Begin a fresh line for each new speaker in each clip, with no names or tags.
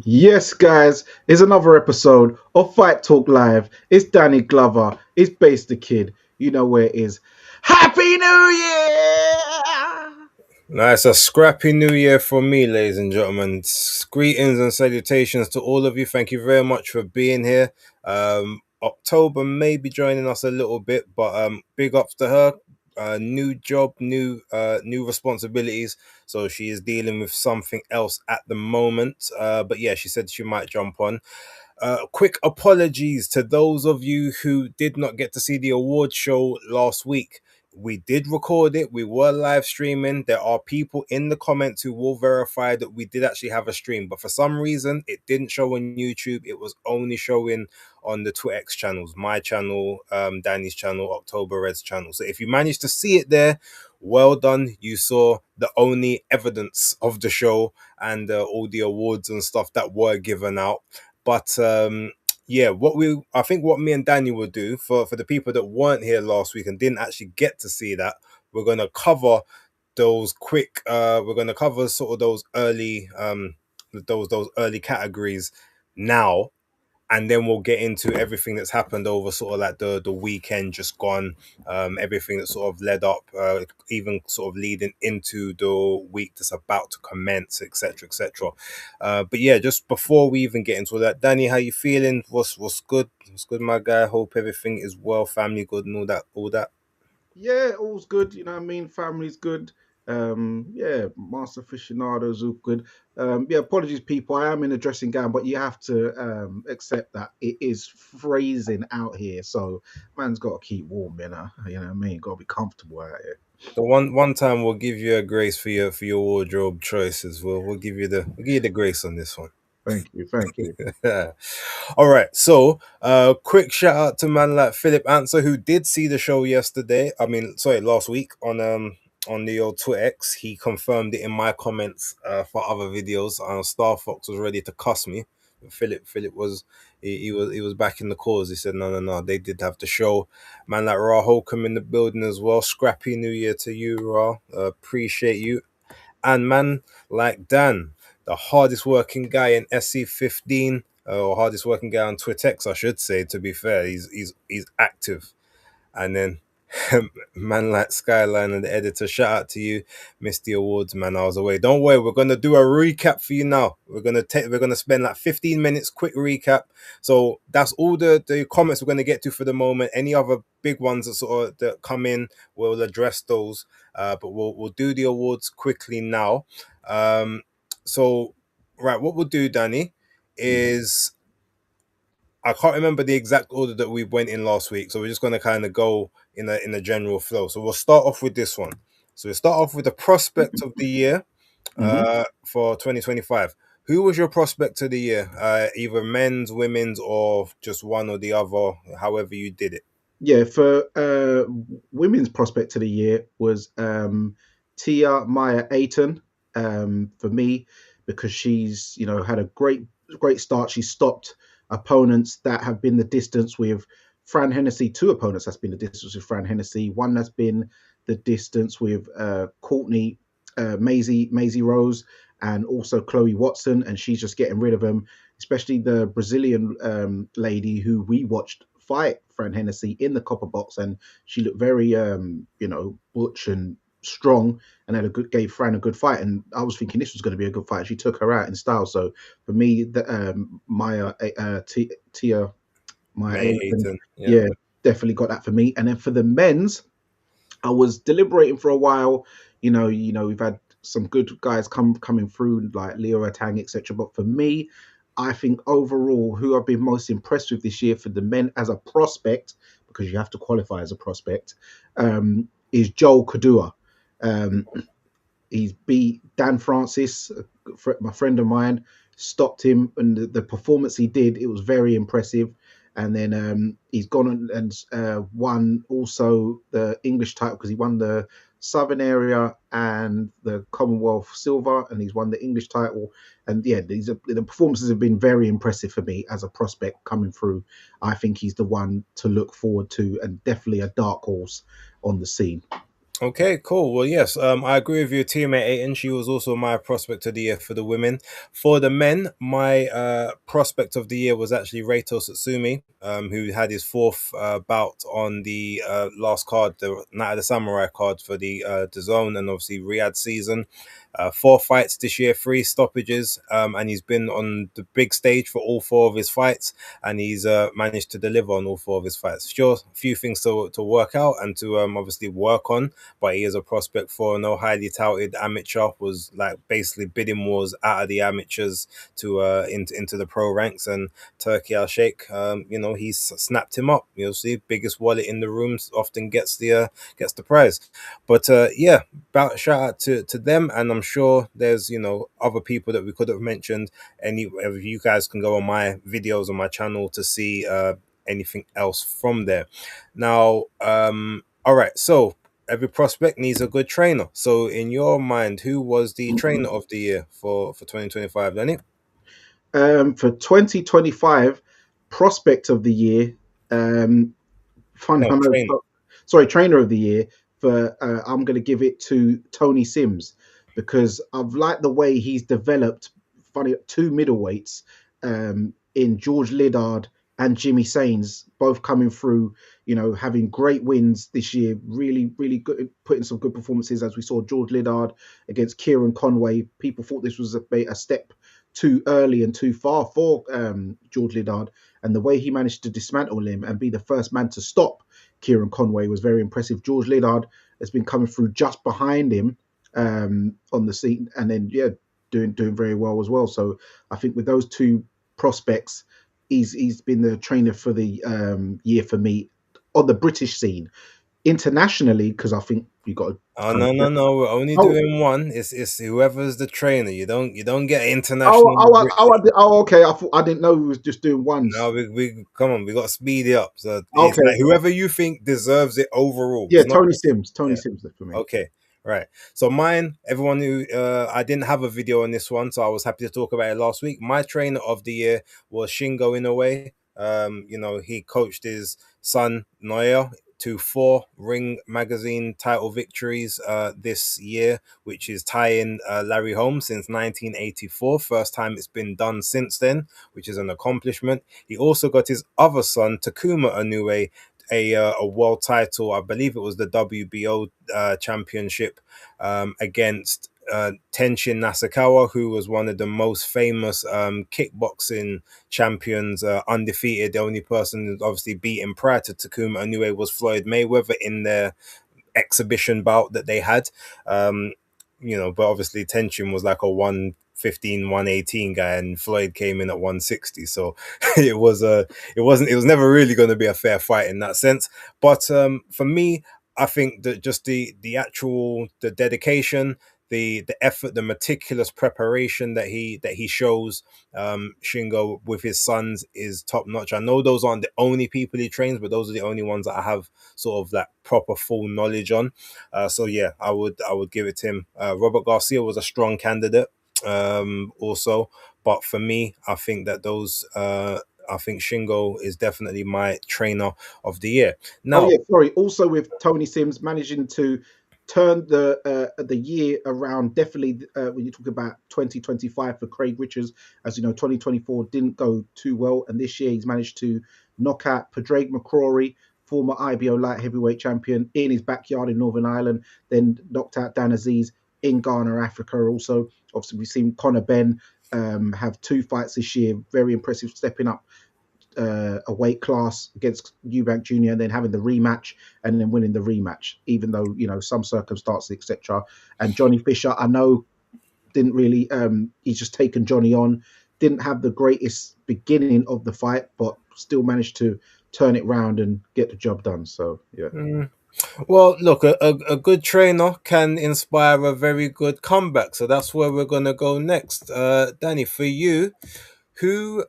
Yes, guys, it's another episode of Fight Talk Live. It's Danny Glover. It's Base the Kid. You know where it is. Happy New Year!
Nice, a scrappy new year for me, ladies and gentlemen. Greetings and salutations to all of you. Thank you very much for being here. October may be joining us a little bit, but big ups to her. New job, new responsibilities. So she is dealing with something else at the moment. But yeah, she said she might jump on. Quick apologies to those of you who did not get to see the award show last week. We did record it. We were live streaming. There are people in the comments who will verify that we did actually have a stream, but for some reason, it didn't show on YouTube. It was only showing on the TwitX channels, my channel, Danny's channel, October Red's channel. So if you managed to see it there, well done. You saw the only evidence of the show and all the awards and stuff that were given out. But yeah, I think what me and Danny will do for the people that weren't here last week and didn't actually get to see that, we're gonna cover those quick. We're gonna cover sort of those early categories now, and then we'll get into everything that's happened over sort of like the weekend just gone, everything that sort of led up, even sort of leading into the week that's about to commence, etc., etc. But yeah, just before we even get into that, Danny, how you feeling? What's good? What's good, my guy? Hope everything is well, family good, and all that.
Yeah, all's good. You know what I mean? Family's good. Yeah, Master aficionados all good. Yeah, apologies, people. I am in a dressing gown, but you have to accept that it is freezing out here. So man's got to keep warm, you know. You know what I mean? Got to be comfortable out here.
So one time we'll give you a grace for your wardrobe choices. We'll give you the grace on this one.
Thank you, thank you.
All right. So, quick shout out to man like Philip Answer who did see the show yesterday. I mean, sorry, last week on the old Twitter X. He confirmed it in my comments for other videos. Star Fox was ready to cuss me. Philip was he was back in the cause. He said no. They did have the show. Man like Ra Holcomb in the building as well. Scrappy New Year to you, Ra. Appreciate you. And man like Dan, the hardest working guy in SC15, or hardest working guy on Twitex, I should say. To be fair, he's active. And then man like Skyline and the editor, shout out to you, missed the awards, man. I was away. Don't worry, we're gonna do a recap for you now. We're gonna spend like 15 minutes, quick recap. So that's all the comments we're gonna get to for the moment. Any other big ones that sort of that come in, we'll address those. But we'll do the awards quickly now. So right, what we'll do, Danny,
Mhm.
is I can't remember the exact order that we went in last week, so we're just going to kind of go in a general flow. So we'll start off with this one. So we'll start off with the prospect of the year
Mhm.
for 2025. Who was your prospect of the year? Either men's, women's, or just one or the other, however you did it.
Yeah, for women's prospect of the year was Tia Maya Ayton, for me, because she's had a great start. She stopped opponents that have been the distance with Fran Hennessy. Two opponents that's been the distance with Fran Hennessy. One that's been the distance with Courtney Maisie Rose, and also Chloe Watson, and she's just getting rid of them, especially the Brazilian lady who we watched fight Fran Hennessy in the copper box, and she looked very butch and strong, and gave Fran a good fight. And I was thinking this was going to be a good fight. She took her out in style. So for me, the Tia Maya
May
Ayton,
Ayton. Yeah.
yeah, definitely got that for me. And then for the men's, I was deliberating for a while. We've had some good guys coming through like Leo Atang, etc. But for me, I think overall, who I've been most impressed with this year for the men as a prospect, because you have to qualify as a prospect, is Joel Kadua. Um, he's beat Dan Francis, my friend of mine, stopped him, and the performance he did, it was very impressive. And then he's gone and won also the English title, because he won the Southern Area and the Commonwealth Silver, and he's won the English title. And yeah, the performances have been very impressive for me as a prospect coming through. I think he's the one to look forward to, and definitely a dark horse on the scene.
Okay, cool. Well, yes, I agree with your teammate Aiton. She was also my prospect of the year for the women. For the men, my prospect of the year was actually Reito Satsumi, who had his fourth bout on the last card, the Night of the Samurai card for the zone and obviously Riyadh season. Four fights this year, three stoppages, and he's been on the big stage for all four of his fights, and he's managed to deliver on all four of his fights. Sure, a few things to work out and to obviously work on, but he is a prospect for no highly touted amateur. Was like basically bidding wars out of the amateurs to into the pro ranks, and Turkey Al Sheikh, he's snapped him up. You'll see, biggest wallet in the rooms often gets the prize. But yeah, about shout out to them, and I'm sure there's other people that we could have mentioned. Any of you guys can go on my videos on my channel to see anything else from there. Now, all right, so every prospect needs a good trainer. So, in your mind, who was the trainer of the year for 2025, Danny?
For 2025, prospect of the year. Fun,
No,
I know.
trainer.
Sorry, trainer of the year. For I'm going to give it to Tony Sims because I've liked the way he's developed. Funny, two middleweights in George Liddard and Jimmy Sains, both coming through. Having great wins this year. Really, really good, putting some good performances as we saw George Liddard against Kieran Conway. People thought this was a step too early and too far for George Liddard, and the way he managed to dismantle him and be the first man to stop Kieran Conway was very impressive. George Liddard has been coming through just behind him on the scene, and then doing very well as well. So I think with those two prospects, he's been the trainer for the year for me on the British scene. Internationally, because I think you got to
Oh
kind
no, no,
of.
no! We're only
Oh,
doing one. It's whoever's the trainer. You don't get
oh,
international in the
oh, oh,
British.
okay. I didn't know we was just doing ones.
No, we come on. We got to speed it up. So it's
Okay,
like whoever you think deserves it overall.
yeah,
It's not.
Tony Sims. Tony
Yeah.
Sims for me.
Okay, right. So mine, everyone who I didn't have a video on this one, so I was happy to talk about it last week. My trainer of the year was Shingo Inoue. He coached his son Noya to 4 Ring Magazine title victories this year, which is tying Larry Holmes since 1984. First time it's been done since then, which is an accomplishment. He also got his other son Takuma Inoue a world title. I believe it was the WBO championship against Tenshin Nasukawa, who was one of the most famous kickboxing champions, undefeated. The only person who's obviously beaten prior to Takuma Inoue was Floyd Mayweather in their exhibition bout that they had. But obviously Tension was like a 115, 118 guy, and Floyd came in at 160. So it was never really going to be a fair fight in that sense. But for me, I think that just the dedication, the effort, the meticulous preparation that he shows Shingo with his sons is top notch. I know those aren't the only people he trains, but those are the only ones that I have sort of that proper full knowledge on. So yeah, I would give it to him. Robert Garcia was a strong candidate, also, but for me, I think that those. I think Shingo is definitely my trainer of the year.
Oh
Now,
yeah, sorry. Also with Tony Sims managing to turn the year around. Definitely when you talk about 2025 for Craig Richards, as you know, 2024 didn't go too well, and this year he's managed to knock out Padraig McCrory, former IBO light heavyweight champion, in his backyard in Northern Ireland. Then knocked out Dan Aziz in Ghana, Africa. Also, obviously we've seen Conor Benn have two fights this year. Very impressive, stepping up a weight class against Eubank Jr. and then having the rematch and then winning the rematch, even though some circumstances, etc. And Johnny Fisher, I know, didn't really. He's just taken Johnny on. Didn't have the greatest beginning of the fight, but still managed to turn it round and get the job done. So yeah.
well, look, a good trainer can inspire a very good comeback. So that's where we're gonna go next. Danny, for you, who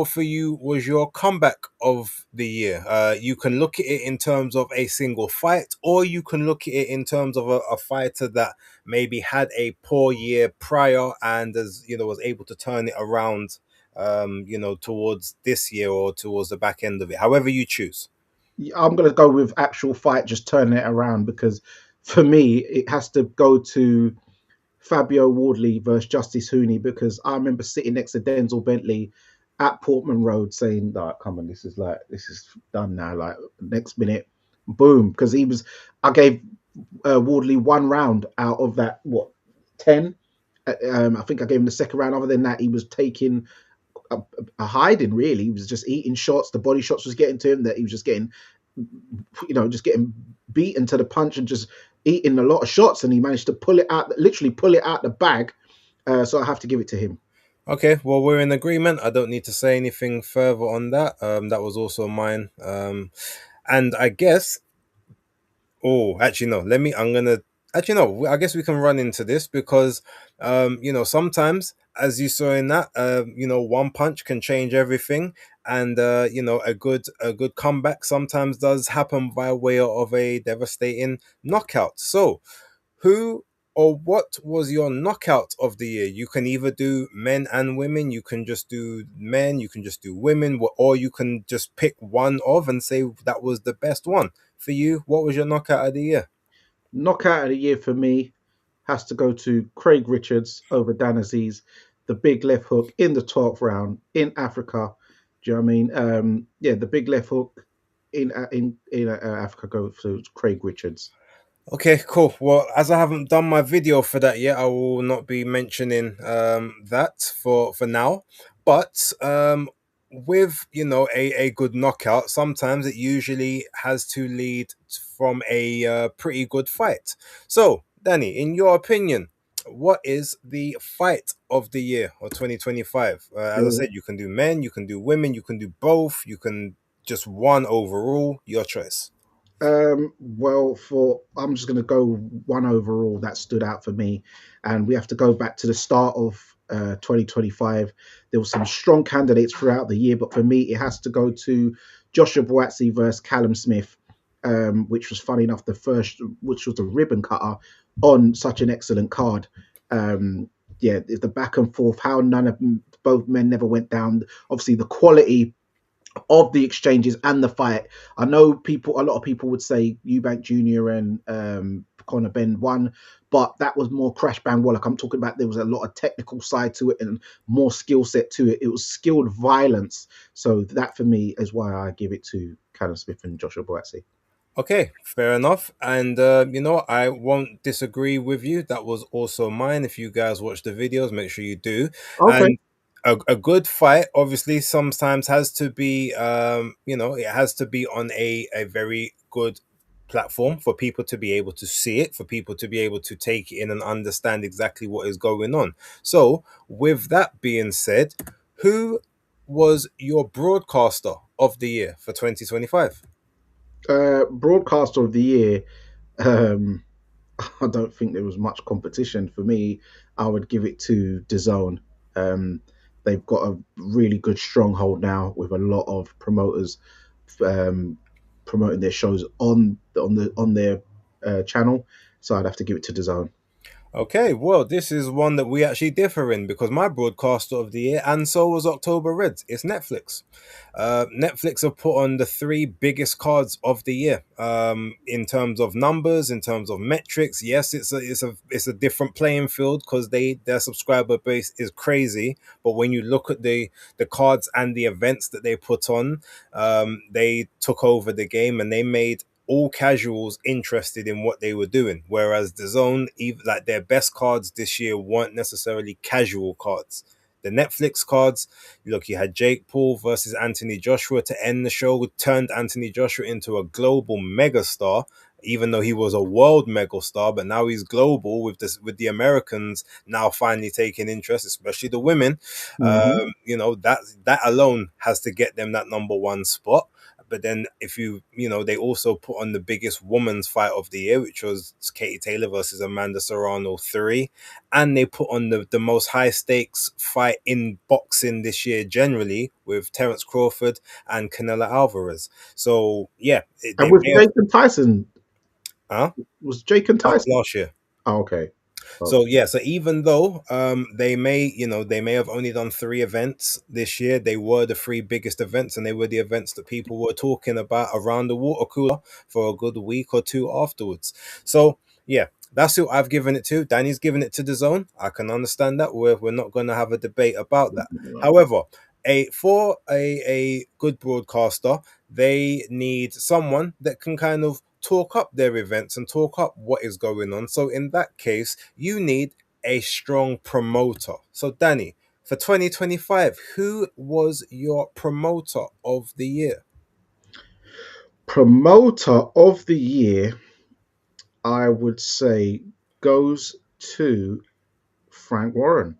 for you was your comeback of the year? You can look at it in terms of a single fight, or you can look at it in terms of a fighter that maybe had a poor year prior and as was able to turn it around, towards this year or towards the back end of it. However you choose.
I'm going to go with actual fight, just turning it around because for me, it has to go to Fabio Wardley versus Justice Hooney, because I remember sitting next to Denzel Bentley at Portman Road saying, "Like, come on, this is done now." Like next minute, boom, because I gave Wardley 1 round out of that, what, 10. I think I gave him the second round. Other than that, he was taking a hiding. Really, he was just eating shots. The body shots was getting to him. That he was just getting, just getting beaten to the punch and just eating a lot of shots. And he managed to pull it out, literally pull it out the bag. So I have to give it to him.
Okay, well, we're in agreement. I don't need to say anything further on that. That was also mine. And I guess, oh, actually, no, I'm gonna, actually, no, I guess we can run into this because, sometimes, as you saw in that, one punch can change everything. And, a good comeback sometimes does happen by way of a devastating knockout. So, who or what was your knockout of the year? You can either do men and women, you can just do men, you can just do women, or you can just pick one of and say that was the best one. For you, what was your knockout of the year?
Knockout of the year for me has to go to Craig Richards over Dan Aziz, the big left hook in the 12th round in Africa. Do you know what I mean? Yeah, the big left hook in Africa goes to Craig Richards.
Okay, cool. Well, as I haven't done my video for that yet, I will not be mentioning that for now. But with a good knockout, sometimes it usually has to lead from a pretty good fight. So, Danny, in your opinion, what is the fight of the year or 2025? As I said, you can do men, you can do women, you can do both, you can just one overall. Your choice.
Well, for I'm just going to go one overall that stood out for me, and we have to go back to the start of 2025. There were some strong candidates throughout the year, but for me, it has to go to Joshua Buatsi versus Callum Smith, which was funny enough which was the ribbon cutter on such an excellent card. Yeah, the back and forth, how both men never went down. Obviously, the quality of the exchanges and the fight. I know a lot of people would say Eubank Jr. and Conor Benn won, but that was more crash bang Wallach. I'm talking about there was a lot of technical side to it and more skill set to it. It was skilled violence. So that for me is why I give it to Callum Smith and Joshua Buatsi.
Okay, fair enough. And I won't disagree with you. That was also mine. If you guys watch the videos, make sure you do.
Okay.
And a good fight, obviously, sometimes has to be, it has to be on a very good platform for people to be able to see it, for people to be able to take it in and understand exactly what is going on. So, with that being said, who was your broadcaster of the year for 2025?
Broadcaster of the year. Um, I don't think there was much competition for me. I would give it to DAZN. Um, they've got a really good stronghold now with a lot of promoters um, promoting their shows on their channel. So I'd have to give it to DAZN.
Okay, well, this is one that we actually differ in because my broadcaster of the year, and so was October Reds, it's Netflix. Netflix have put on the three biggest cards of the year in terms of numbers, in terms of metrics. Yes, it's a different playing field because their subscriber base is crazy. But when you look at the cards and the events that they put on, they took over the game and they made all casuals interested in what they were doing. Whereas the zone, even like their best cards this year weren't necessarily casual cards. The Netflix cards, look, you had Jake Paul versus Anthony Joshua to end the show, turned Anthony Joshua into a global megastar, even though he was a world megastar, but now he's global with the Americans now finally taking interest, especially the women.
Mm-hmm.
That alone has to get them that number one spot. But then if they also put on the biggest women's fight of the year, which was Katie Taylor versus Amanda Serrano 3. And they put on the most high stakes fight in boxing this year generally with Terence Crawford and Canelo Alvarez. So yeah,
And
they
with
may have,
Jake and Tyson,
huh?
was Jake and
That was
Tyson?
last year.
Oh, okay. Oh.
So yeah, so even though they may have only done three events this year, they were the three biggest events, and they were the events that people were talking about around the water cooler for a good week or two afterwards. So yeah, that's who I've given it to. Danny's given it to the zone. I can understand that. We're not going to have a debate about that. However, a good broadcaster, they need someone that can kind of talk up their events and talk up what is going on. So in that case, you need a strong promoter. So Danny, for 2025, who was your promoter of the year?
Promoter of the year, I would say, goes to Frank Warren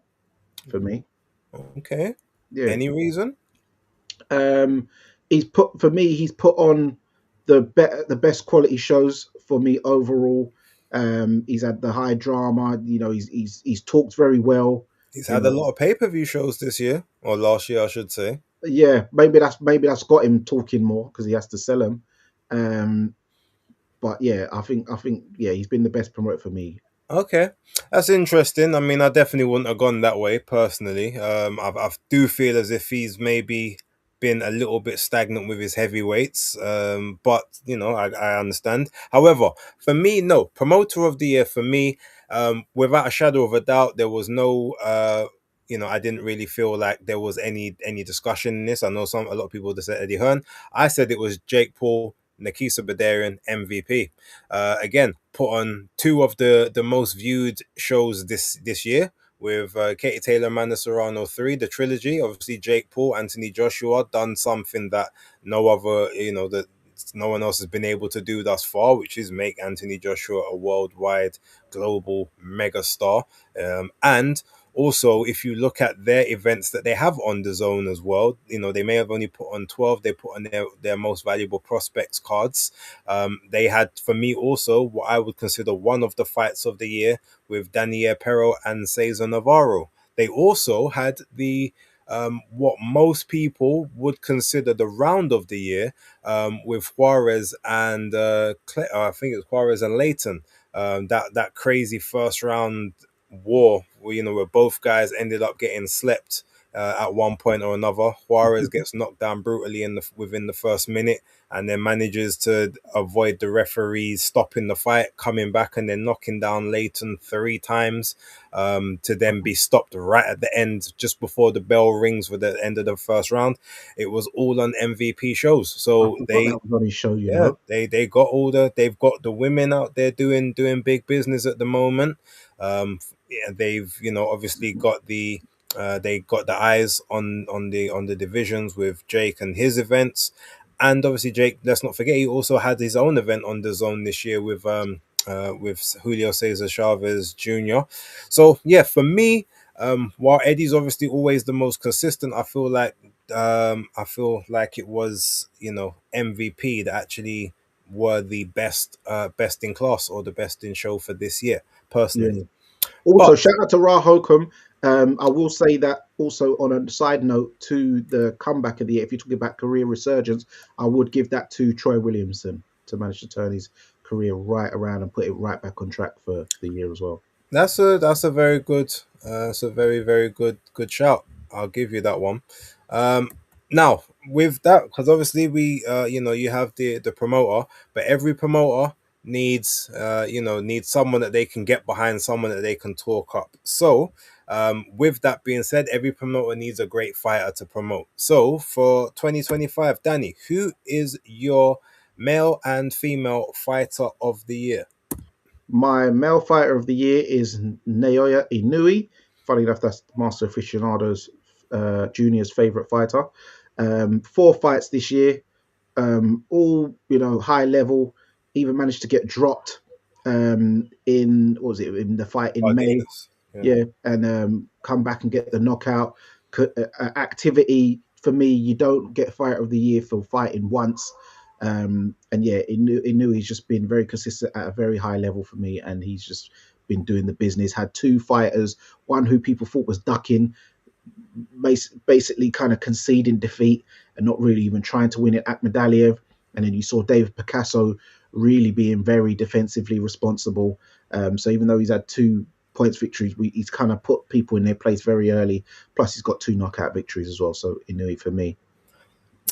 for me.
Okay.
Yeah.
Any reason?
Um, he's put on the best quality shows for me overall. He's had the high drama. You know, he's talked very well.
He's
You
had a
know,
lot of pay-per-view shows this year, or last year, I should say.
yeah, maybe that's got him talking more because he has to sell them. Um, but yeah, I think yeah, he's been the best promoter for me.
Okay, that's interesting. I mean, I definitely wouldn't have gone that way personally. I do feel as if he's maybe been a little bit stagnant with his heavyweights. But you know, I understand. However, for me, no promoter of the year for me. Without a shadow of a doubt, there was no. You know, I didn't really feel like there was any discussion in this. I know a lot of people that said Eddie Hearn. I said it was Jake Paul, Nikisa Badarian, MVP. Again, put on two of the most viewed shows this year with Katie Taylor, Amanda Serrano 3, the trilogy. Obviously, Jake Paul, Anthony Joshua done something that no other, that no one else has been able to do thus far, which is make Anthony Joshua a worldwide, global megastar. And also, if you look at their events that they have on the zone as well, they may have only put on 12, they put on their most valuable prospects cards. They had, for me, also what I would consider one of the fights of the year with Daniel Pero and Cesar Navarro. They also had the what most people would consider the round of the year with Juarez and I think it's Juarez and Leighton. That crazy first round war where where both guys ended up getting slept at one point or another. Juarez gets knocked down brutally within the first minute, and then manages to avoid the referees stopping the fight, coming back and then knocking down Leighton 3 times, to then be stopped right at the end, just before the bell rings for the end of the first round. It was all on MVP shows,
I
so
forgot
they
that was on his show.
yeah, they got they've got the women out there doing big business at the moment. Yeah, they've obviously got they got the eyes on the divisions with Jake and his events, and obviously Jake. Let's not forget he also had his own event on the zone this year with Julio Cesar Chavez Jr. So yeah, for me, while Eddie's obviously always the most consistent, I feel like it was MVP that actually were the best in class or the best in show for this year
Yeah.
personally.
Also,
But
shout out to Ra Hokum. I will say that also on a side note to the comeback of the year, if you're talking about career resurgence, I would give that to Troy Williamson to manage to turn his career right around and put it right back on track for the year as well.
that's a very good it's a very very good shout. I'll give you that one. Um, Now with that, because obviously we you have the promoter, but every promoter needs someone that they can get behind, someone that they can talk up. So with that being said, every promoter needs a great fighter to promote. So for 2025, Danny, who is your male and female fighter of the year?
My male fighter of the year is Naoya Inoue. Funny enough, that's Master Aficionado's Junior's favorite fighter. 4 fights this year, all high level. Even managed to get dropped in what was it in the fight in May?
Cardenas. Yeah.
Yeah, and come back and get the knockout. Activity for me, you don't get fighter of the year for fighting once. And yeah, Inu he's just been very consistent at a very high level for me, and he's just been doing the business. Had 2 fighters, one who people thought was ducking, basically kind of conceding defeat and not really even trying to win it, Akhmadaliev. And then you saw David Picasso really being very defensively responsible. So even though he's had 2 points victories, he's kind of put people in their place very early. Plus, he's got 2 knockout victories as well. So Inui for me.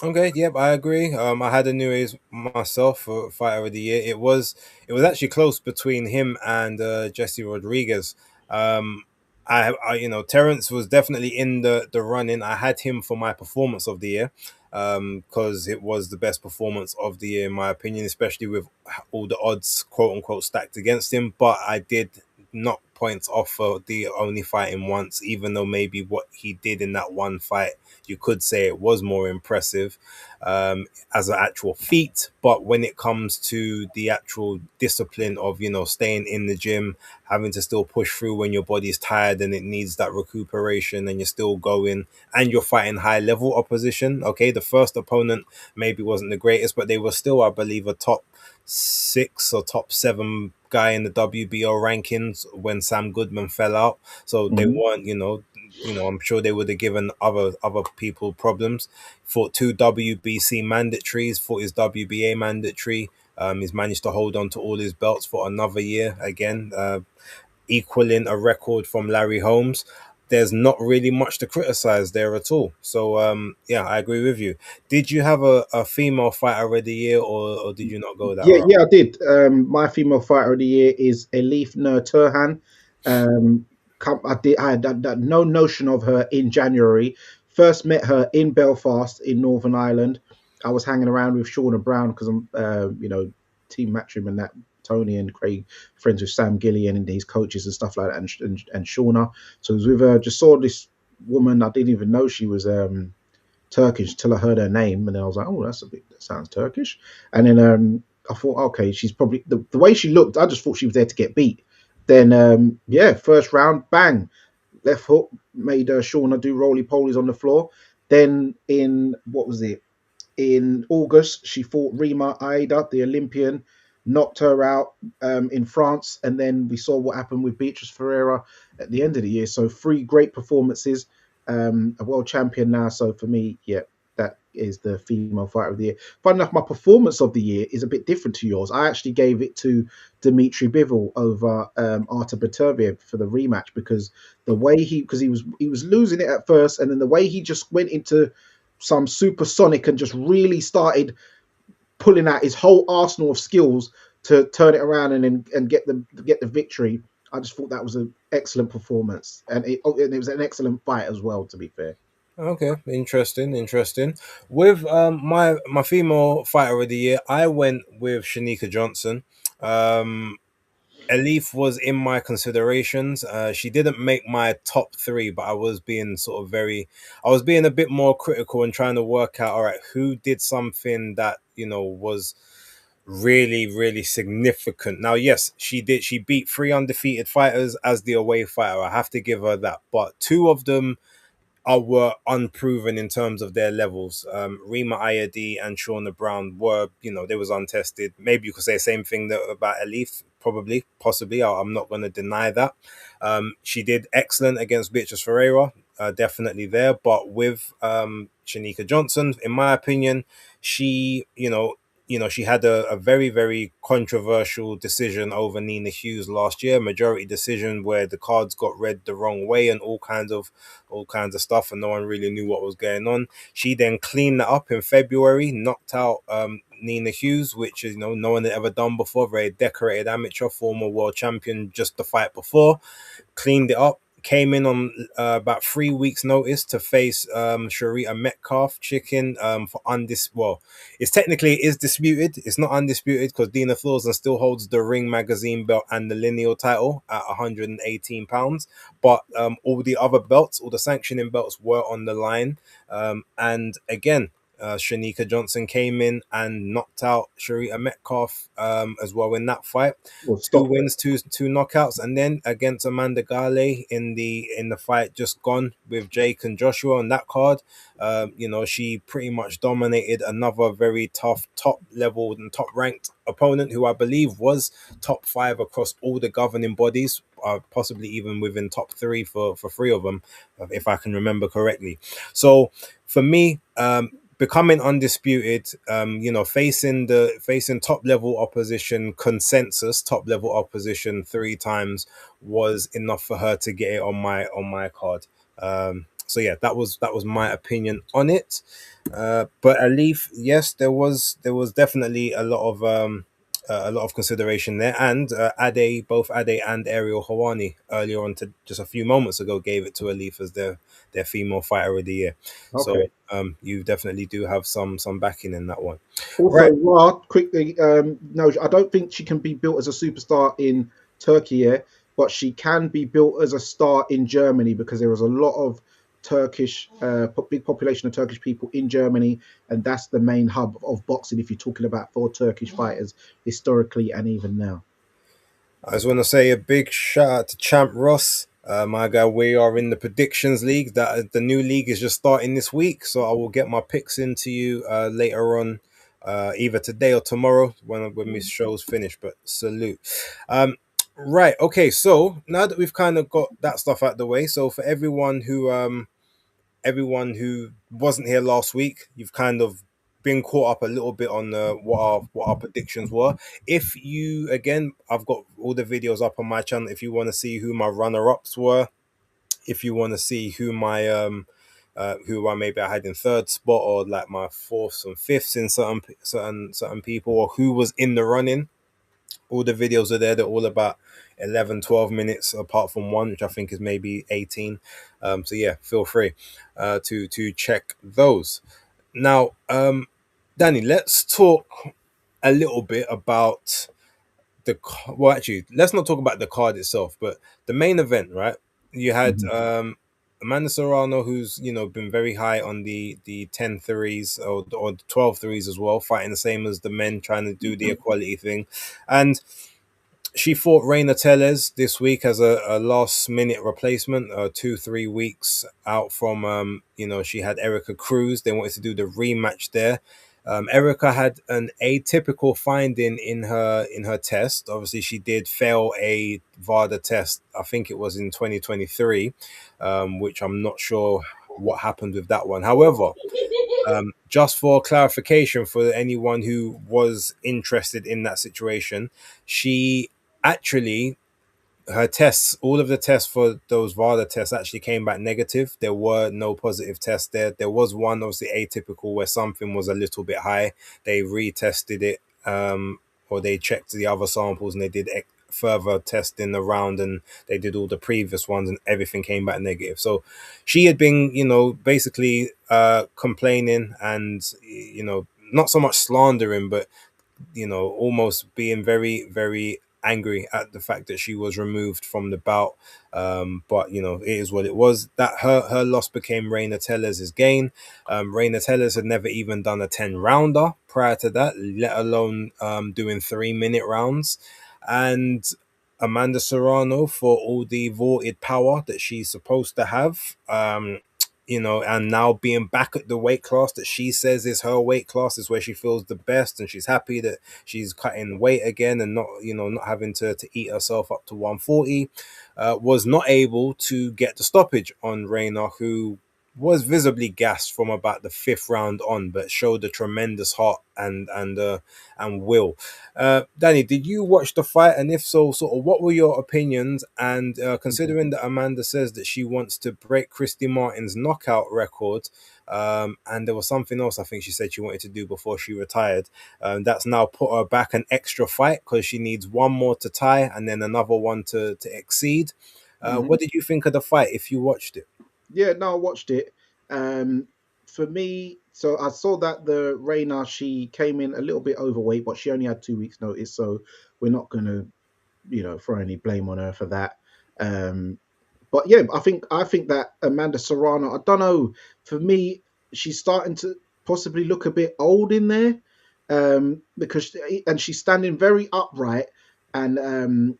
Okay, yep, I agree. I had a new A's myself for Fighter of the Year. It was actually close between him and Jesse Rodriguez. Um, Terrence was definitely in the running. I had him for my performance of the year, because it was the best performance of the year in my opinion, especially with all the odds quote unquote stacked against him. But I did knock points off for the only fighting once, even though maybe what he did in that one fight, you could say it was more impressive as an actual feat. But when it comes to the actual discipline of, staying in the gym, having to still push through when your body's tired and it needs that recuperation, and you're still going and you're fighting high level opposition. Okay, the first opponent maybe wasn't the greatest, but they were still, I believe, a top six or top seven guy in the WBO rankings when Sam Goodman fell out. So they
Hmm.
weren't, I'm sure they would have given other people problems. Fought two WBC mandatories, fought his WBA mandatory. He's managed to hold on to all his belts for another year again, equaling a record from Larry Holmes. There's not really much to criticize there at all. So yeah, I agree with you. Did you have a female fighter of the year, or did you not go that
Yeah,
route?
yeah, I did. My female fighter of the year is Elif Nur Turhan. I had no notion of her in January. First met her in Belfast in Northern Ireland. I was hanging around with Shauna Brown because I'm, team Matchroom and that. Tony and Craig, friends with Sam Gillian and his coaches and stuff like that, and Shauna. So I was with her. Just saw this woman. I didn't even know she was Turkish till I heard her name, and then I was like, oh, that sounds Turkish. And then I thought, okay, she's probably the way she looked. I just thought she was there to get beat. Then yeah, first round, bang, left hook, made Shauna do roly polies on the floor. Then in what was it? In August, she fought Rima Aida, the Olympian, knocked her out in France, and then we saw what happened with Beatrice Ferreira at the end of the year. So three great performances, a world champion now. So for me, yeah, that is the female fighter of the year. Fun enough, my performance of the year is a bit different to yours. I actually gave it to Dmitry Bivol over Artur Beterbiev for the rematch because he was losing it at first, and then the way he just went into some supersonic and just really started pulling out his whole arsenal of skills to turn it around and get the victory. I just thought that was an excellent performance, and it was an excellent fight as well. To be fair,
Okay, interesting, interesting. With my female fighter of the year, I went with Shanika Johnson. Um, Elif was in my considerations. She didn't make my top three, but I was being a bit more critical and trying to work out, all right, who did something that was really, really significant. Now, yes, she did. She beat three undefeated fighters as the away fighter. I have to give her that. But two of them were unproven in terms of their levels. Rima Ayadi and Shauna Brown were, they was untested. Maybe you could say the same thing about Elif, probably, possibly. I'm not going to deny that. She did excellent against Beatrice Ferreira, definitely there. But with Shanika Johnson, in my opinion, she, she had a very, very controversial decision over Nina Hughes last year, majority decision where the cards got read the wrong way and all kinds of stuff, and no one really knew what was going on. She then cleaned that up in February, knocked out Nina Hughes, which is no one had ever done before. Very decorated amateur, former world champion just the fight before, cleaned it up. Came in on about 3 weeks' notice to face Sharita Metcalf chicken for well, it is disputed. It's not undisputed because Dina Thorson still holds the Ring Magazine belt and the lineal title at 118 pounds. But all the other belts, all the sanctioning belts were on the line. And again, Shanika Johnson came in and knocked out Sharita Metcalf as well in that fight.
well,
Two
stop
wins, two knockouts, and then against Amanda Gale in the fight just gone with Jake and Joshua on that card. She pretty much dominated another very tough, top level and top ranked opponent who I believe was top five across all the governing bodies, possibly even within top three for three of them, if I can remember correctly. So for me, becoming undisputed, facing top level opposition, consensus top level opposition three times was enough for her to get it on my card. So yeah, that was my opinion on it. But Alif, yes, there was definitely a lot of consideration there, and both Ade and Ariel Hawani earlier on to just a few moments ago gave it to Alif as their female fighter of the year. So
Okay.
you definitely do have some backing in that one,
Also,
right?
Ra, quickly, no, I don't think she can be built as a superstar in Turkey, yeah, but she can be built as a star in Germany because there was a lot of big population of Turkish people in Germany, and that's the main hub of boxing if you're talking about for Turkish fighters historically and even now.
I just want to say a big shout out to Champ Ross. My guy, we are in the predictions league. That the new league is just starting this week, so I will get my picks into you later on, either today or tomorrow when this show's finished. But salute. Right, okay. So now that we've kind of got that stuff out the way, so for everyone who wasn't here last week, you've kind of been caught up a little bit on what our predictions were. If you again, I've got all the videos up on my channel. If you want to see who my runner ups were, if you want to see who I maybe I had in third spot or like my fourths and fifths in certain people, or who was in the running, all the videos are there. They're all about 11, 12 minutes apart from one, which I think is maybe 18. So yeah, feel free to check those. Now, Danny, let's talk a little bit about well, actually, let's not talk about the card itself, but the main event, right? You had
Mhm.
Amanda Serrano, who's been very high on the 10 threes or 12 threes as well, fighting the same as the men, trying to do the equality thing, and she fought Reina Teles this week as a last minute replacement, 2-3 weeks out from she had Erica Cruz. They wanted to do the rematch there. Erica had an atypical finding in her test. Obviously, she did fail a VADA test. I think it was in 2023, which I'm not sure what happened with that one. However, just for clarification for anyone who was interested in that situation, she actually her tests, all of the tests for those VADA tests actually came back negative. There were no positive tests there. There was one obviously atypical where something was a little bit high. They retested it, or they checked the other samples and they did further testing around, and they did all the previous ones and everything came back negative. So she had been, basically complaining and, not so much slandering, but almost being very, very angry at the fact that she was removed from the bout. But it is what it was. That her loss became Reina Teles' gain. Reina Teles had never even done a 10 rounder prior to that, let alone doing 3-minute rounds. And Amanda Serrano, for all the vaunted power that she's supposed to have, and now being back at the weight class that she says is her weight class, is where she feels the best, and she's happy that she's cutting weight again and not having to eat herself up to 140, was not able to get the stoppage on Reina, who was visibly gassed from about the fifth round on, but showed a tremendous heart and will. Danny, did you watch the fight? And if so, sort of what were your opinions? And considering that Amanda says that she wants to break Christy Martin's knockout record, and there was something else I think she said she wanted to do before she retired, that's now put her back an extra fight because she needs one more to tie and then another one to exceed.
Mhm.
What did you think of the fight if you watched it?
Yeah, no, I watched it. Um, for me, so I saw that the Reina, she came in a little bit overweight, but she only had 2 weeks' notice, so we're not gonna, throw any blame on her for that. Um, but yeah, I think that Amanda Serrano, I don't know, for me, she's starting to possibly look a bit old in there, because and she's standing very upright, and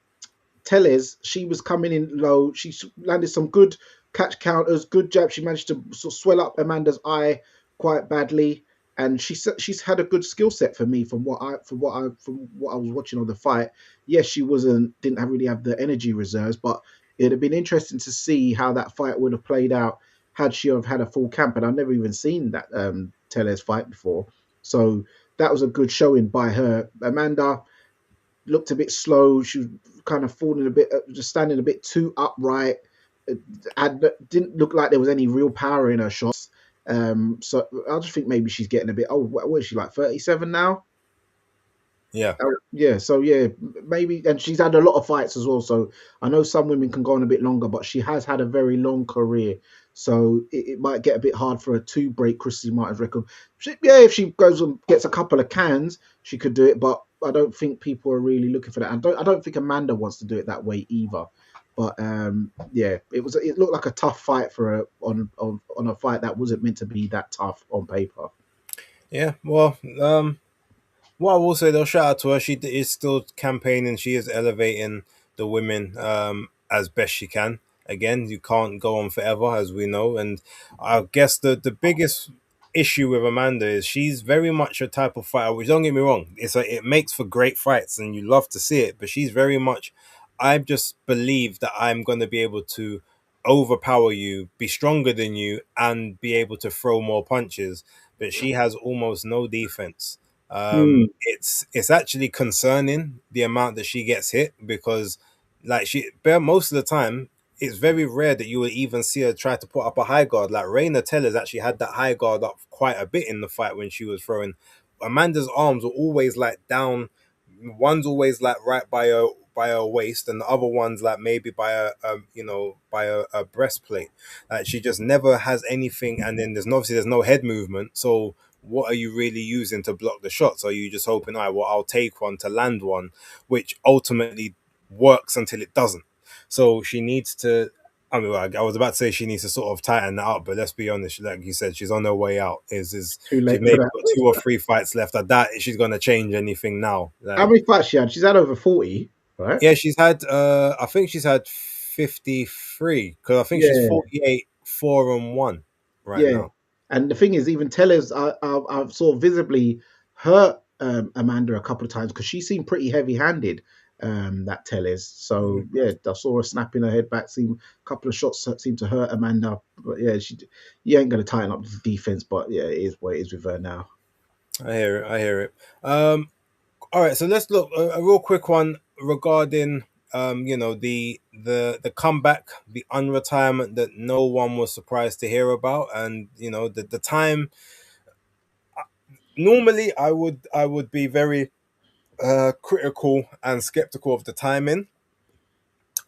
Teles, she was coming in low. She landed some good catch counters, good jab. She managed to sort of swell up Amanda's eye quite badly, and she's had a good skill set for me from what I was watching of the fight. Yes, she didn't really have the energy reserves, but it'd have been interesting to see how that fight would have played out had she have had a full camp. And I've never even seen that Teles fight before, so that was a good showing by her. Amanda looked a bit slow. She was kind of falling a bit, just standing a bit too upright. didn't look like there was any real power in her shots. So I just think maybe she's getting a bit. Oh, what is she like? 37 now?
Yeah.
Yeah, so yeah, maybe, and she's had a lot of fights as well. So I know some women can go on a bit longer, but she has had a very long career, so it might get a bit hard for her to break Christy Martin's record. Yeah, if she goes and gets a couple of cans, she could do it, but I don't think people are really looking for that. I don't think Amanda wants to do it that way either. But yeah, it looked like a tough fight for her on a fight that wasn't meant to be that tough on paper.
Yeah. Well, what I will say though, shout out to her. She is still campaigning. She is elevating the women as best she can. Again, you can't go on forever, as we know. And I guess the biggest issue with Amanda is she's very much a type of fighter. Which, don't get me wrong, it makes for great fights, and you love to see it. But she's very much. I just believe that I'm going to be able to overpower you, be stronger than you, and be able to throw more punches. But she has almost no defense.
Hmm.
It's actually concerning the amount that she gets hit because, like most of the time, it's very rare that you will even see her try to put up a high guard. Like Raina Teller's actually had that high guard up quite a bit in the fight when she was throwing. Amanda's arms were always like down. One's always like right by her waist, and the other one's like maybe by a breastplate. Like she just never has anything, and then there's no head movement. So what are you really using to block the shots? Are you just hoping, all right, well, I'll take one to land one, which ultimately works until it doesn't. So she needs to. I mean, I was about to say she needs to sort of tighten that up, but let's be honest. Like you said, she's on her way out. Is
Too
she's
late for
maybe
that.
got two or three fights left. I doubt she's going to change anything now.
How
Like,
many fights she had? She's had over 40, right?
yeah, she's had. I think she's had 53 because I think she's
Yeah,
48, 4-1 right
yeah.
now.
And the thing is, even Tellers, I've sort of visibly hurt Amanda a couple of times because she seemed pretty heavy-handed. That Tellers. So yeah, I saw her snapping her head back. Seem a couple of shots seemed to hurt Amanda. But yeah, you ain't gonna tighten up the defense. But yeah, it is what it is with her now.
I hear it. I hear it. All right, so let's look a real quick one regarding the comeback, the unretirement that no one was surprised to hear about, and the time. Normally, I would be very critical and skeptical of the timing.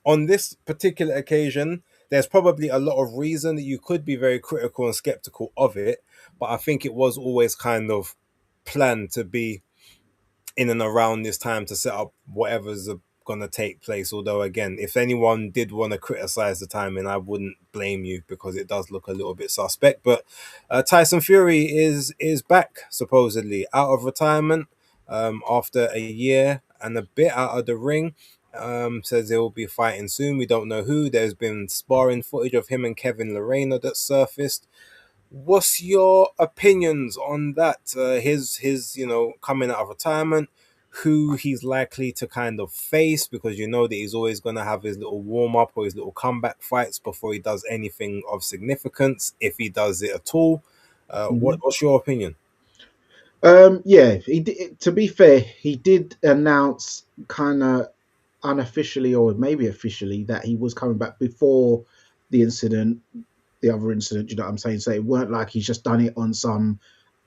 On this particular occasion, there's probably a lot of reason that you could be very critical and skeptical of it, but I think it was always kind of planned to be in and around this time to set up whatever's going to take place. Although, again, if anyone did want to criticize the timing, I wouldn't blame you because it does look a little bit suspect. But Tyson Fury is back supposedly out of retirement after a year and a bit out of the ring. Says they will be fighting soon. We don't know who. There's been sparring footage of him and Kevin Lorena that surfaced. What's your opinions on that? His coming out of retirement, who he's likely to kind of face because you know that he's always going to have his little warm up or his little comeback fights before he does anything of significance, if he does it at all. What's your opinion?
Yeah, he did, to be fair, he did announce kind of unofficially or maybe officially that he was coming back before the incident, the other incident. You know what I'm saying? So it weren't like he's just done it on some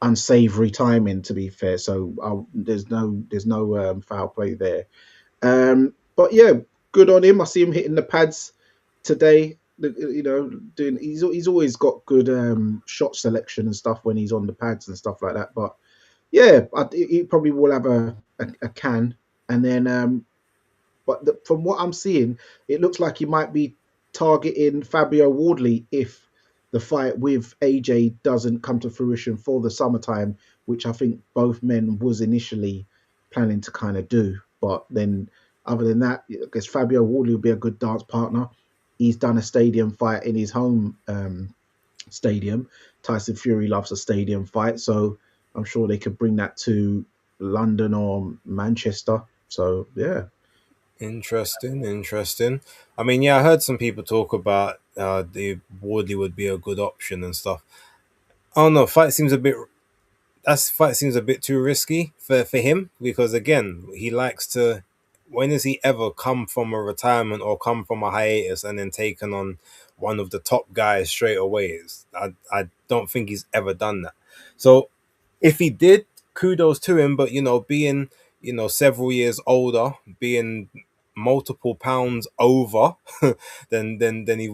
unsavory timing. To be fair, so there's no foul play there. But yeah, good on him. I see him hitting the pads today. You know, doing he's always got good shot selection and stuff when he's on the pads and stuff like that. But yeah, he probably will have a can, and then but from what I'm seeing, it looks like he might be targeting Fabio Wardley if the fight with AJ doesn't come to fruition for the summertime, which I think both men was initially planning to kind of do. But then, other than that, I guess Fabio Wardley will be a good dance partner. He's done a stadium fight in his home stadium. Tyson Fury loves a stadium fight, so I'm sure they could bring that to London or Manchester. So yeah.
Interesting, interesting. I mean, yeah, I heard some people talk about the Wardley would be a good option and stuff. I don't know. Fight seems a bit too risky for him because again, he likes to. when has he ever come from a retirement or come from a hiatus and then taken on one of the top guys straight away? I don't think he's ever done that. So if he did, kudos to him. But being several years older, being multiple pounds over than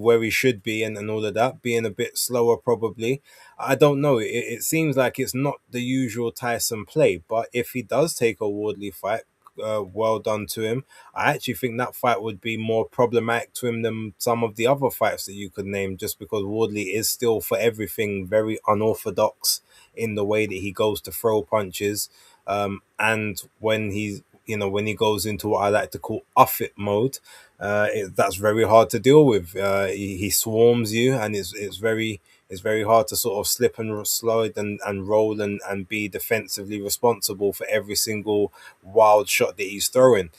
where he should be, and all of that, being a bit slower probably. I don't know. It seems like it's not the usual Tyson play. But if he does take a Wardley fight, well done to him. I actually think that fight would be more problematic to him than some of the other fights that you could name, just because Wardley is still, for everything, very unorthodox in the way that he goes to throw punches. And when he goes into what I like to call off it mode, that's very hard to deal with. He swarms you, and it's very hard to sort of slip and slide and roll and be defensively responsible for every single wild shot that he's throwing.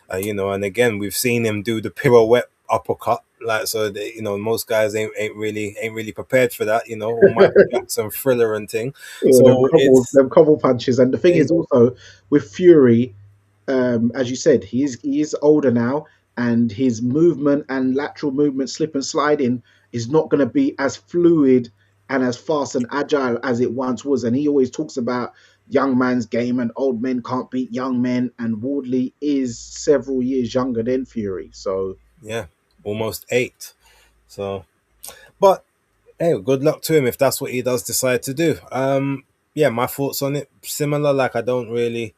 And again, we've seen him do the pirouette uppercut, like, so that, most guys ain't really prepared for that. All Michael Jackson Thriller and thing.
Yeah,
So it's
them cobble punches. And the thing is also with Fury, as you said, he is older now, and his movement and lateral movement, slip and sliding, is not going to be as fluid and as fast and agile as it once was. And he always talks about young man's game and old men can't beat young men. And Wardley is several years younger than Fury, so
yeah, almost 8. So, but hey, good luck to him if that's what he does decide to do. Yeah, my thoughts on it similar. Like, I don't really,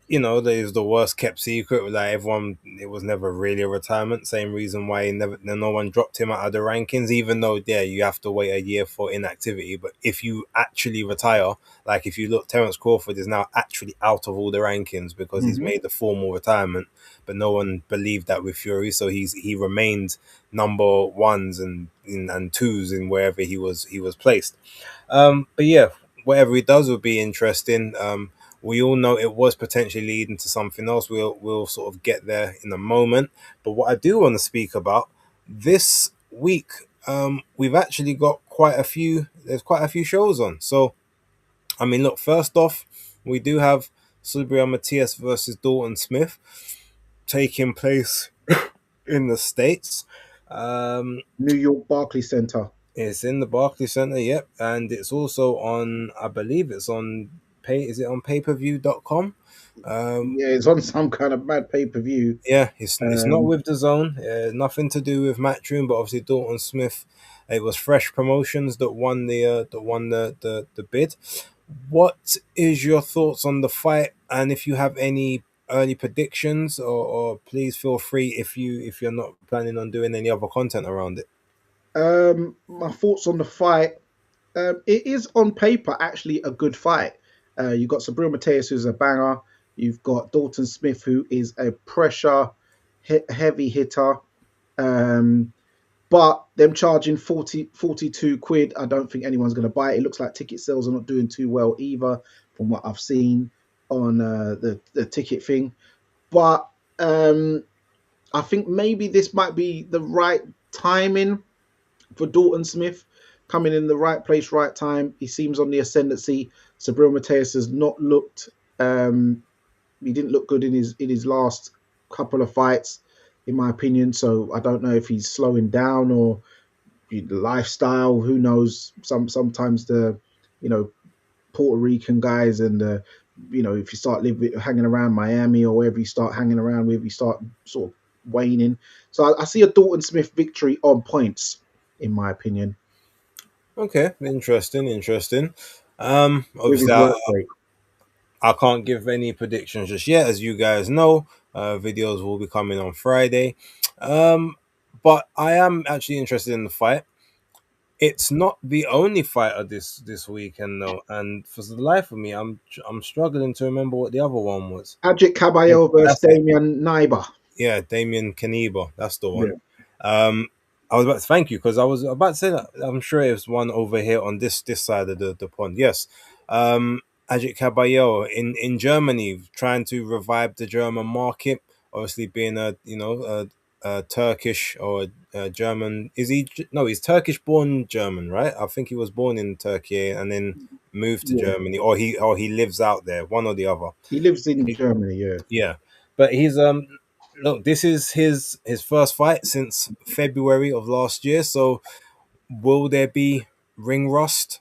that is the worst kept secret. Like, everyone, it was never really a retirement. Same reason why no one dropped him out of the rankings, even though, yeah, you have to wait a year for inactivity. But if you actually retire, like if you look, Terence Crawford is now actually out of all the rankings because he's made the formal retirement. But no one believed that with Fury, so he remained number ones and twos in wherever he was placed. But yeah, whatever he does will be interesting. We all know it was potentially leading to something else. We'll sort of get there in a moment. But what I do want to speak about this week, we've actually got quite a few. There's quite a few shows on. So I mean, look. First off, we do have Subriel Matias versus Dalton Smith taking place in the States.
New York Barclays Center.
It's in the Barclays Center, yep, and it's also on. I believe it's on pay. Is it on payperview.com?
Yeah, it's on some kind of mad pay-per-view.
Yeah, it's not with the Zone. Nothing to do with Matchroom, but obviously Dalton Smith. It was Fresh Promotions that won the bid. What is your thoughts on the fight? And if you have any early predictions, or please feel free if you're not planning on doing any other content around it.
My thoughts on the fight. It is on paper actually a good fight. You've got Subriel Matias, who's a banger. You've got Dalton Smith, who is a pressure heavy hitter. But them charging 42 quid, I don't think anyone's going to buy it. It looks like ticket sales are not doing too well either, from what I've seen on the ticket thing. But I think maybe this might be the right timing for Dalton Smith, coming in the right place, right time. He seems on the ascendancy. Subriel Matias has not looked. He didn't look good in his last couple of fights, in my opinion. So I don't know if he's slowing down or the lifestyle. Who knows? Sometimes the Puerto Rican guys and if you start hanging around Miami or wherever you start hanging around with, you start sort of waning. So I see a Dalton Smith victory on points, in my opinion.
Okay, interesting.
With his
Obviously,
work rate.
I can't give any predictions just yet, as you guys know. Videos will be coming on Friday. But I am actually interested in the fight. It's not the only fight of this weekend though, and for the life of me, I'm struggling to remember what the other one was.
Ajit Caballero versus
That's it.
Damian Naiba.
Yeah, Damien Kaneba, that's the one.
Yeah.
I was about to thank you because I was about to say that I'm sure it was one over here on this side of the pond. Yes, Ajit Caballero in Germany, trying to revive the German market. Obviously, being a Turkish or a German. Is he? No, he's Turkish born German, right? I think he was born in Turkey and then moved to
Yeah.
Germany, or he lives out there, one or the other.
He lives in Germany, yeah.
Yeah, but he's look, this is his first fight since February of last year. So will there be ring rust?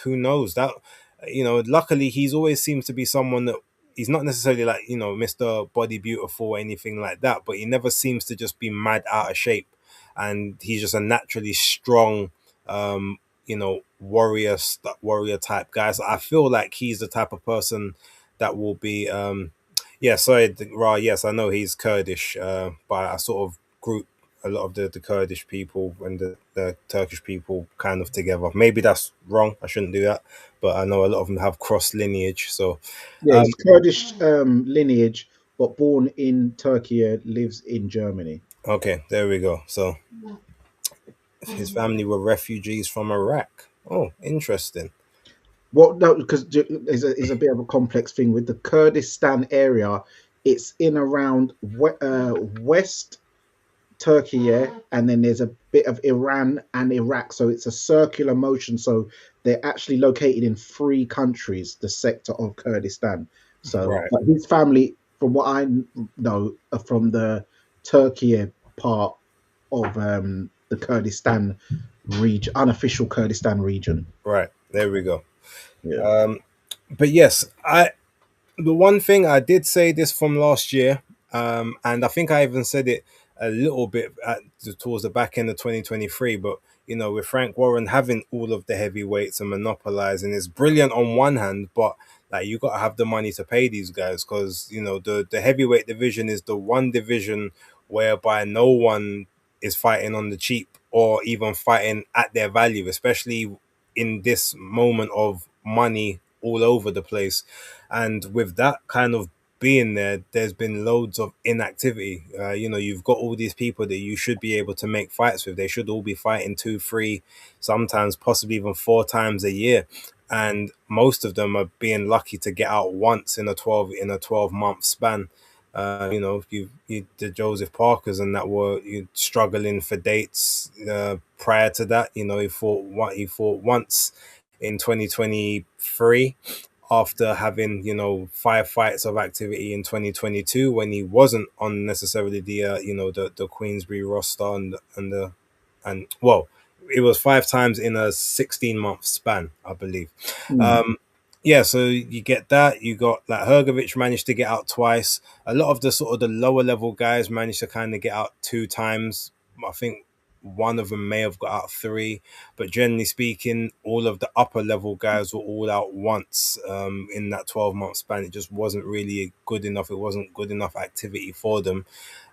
Who knows? That luckily he's always seems to be someone that he's not necessarily like Mr. Body Beautiful or anything like that, but he never seems to just be mad out of shape, and he's just a naturally strong, warrior type guy. So I feel like he's the type of person that will be. Yeah, sorry, Ra. Yes, I know he's Kurdish, but I sort of group a lot of the Kurdish people and the Turkish people kind of together. Maybe that's wrong. I shouldn't do that. But I know a lot of them have cross lineage. So,
Yeah,
um,
he's Kurdish lineage, but born in Turkey, lives in Germany.
okay, there we go. So his family were refugees from Iraq. Oh, interesting.
Well, no, because it's a bit of a complex thing with the Kurdistan area. It's in around West Turkey, yeah, and then there's a bit of Iran and Iraq. So it's a circular motion. So they're actually located in three countries, the sector of Kurdistan. So,
Right,
but his family, from what I know, are from the Turkey part of the Kurdistan region, unofficial Kurdistan region.
right. There we go.
Yeah.
Um, but yes, the one thing I did say this from last year, and I think I even said it a little bit towards the back end of 2023. But with Frank Warren having all of the heavyweights and monopolizing, is brilliant on one hand, but like you got to have the money to pay these guys because the heavyweight division is the one division whereby no one is fighting on the cheap or even fighting at their value, especially in this moment of money all over the place. And with that kind of being there, there's been loads of inactivity. You've got all these people that you should be able to make fights with. They should all be fighting two, three, sometimes possibly even four times a year. And most of them are being lucky to get out once in a 12-month span. You the Joseph Parkers and that were you struggling for dates prior to that. He fought once in 2023 after having five fights of activity in 2022 when he wasn't on necessarily the Queensbury roster and well, it was five times in a 16-month span, I believe.
Mm.
Yeah, so you get that. You got like Hergovich managed to get out twice. A lot of the sort of the lower level guys managed to kind of get out two times. I think one of them may have got out three, but generally speaking, all of the upper level guys were all out once in that 12-month span. It just wasn't really good enough. It wasn't good enough activity for them.